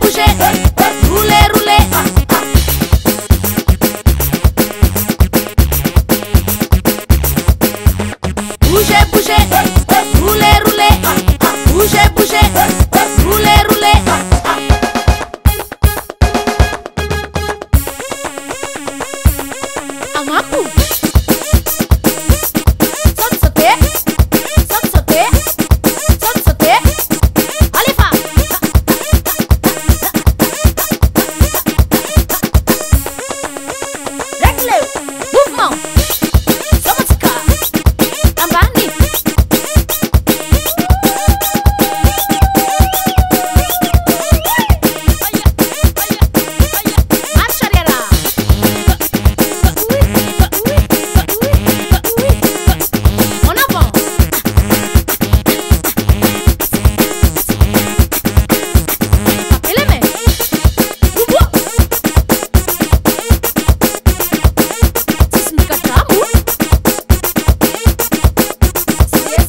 bougez, bougez, roulez, roulez. Bougez, bougez, roulez, roulez. Bougez, bougez, roulez, roulez. Amaku. Saute, sauter. Saute, sauter. Saute, sauter. Allez, va. Règle. Mouvement. Somatika. Ambani. Marche arrière. En avant. Tapez les mains. Boubou. Sismika tamu. Siria.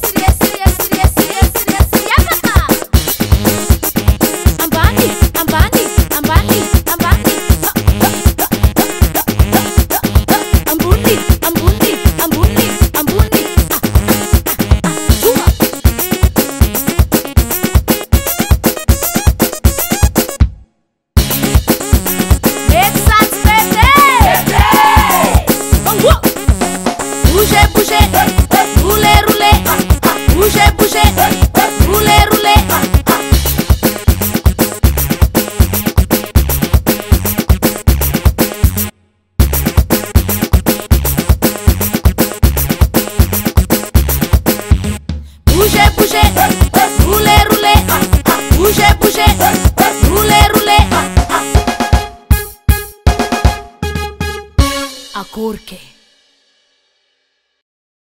Ambani. Ambundi. Ambuni. Zuma. Bougez, bougez, roulez, roulez. Bougez, bougez, roulez, roulez. Bougez, bougez, roulez, roulez. Bougez, bougez, roulez, roulez. Acurque.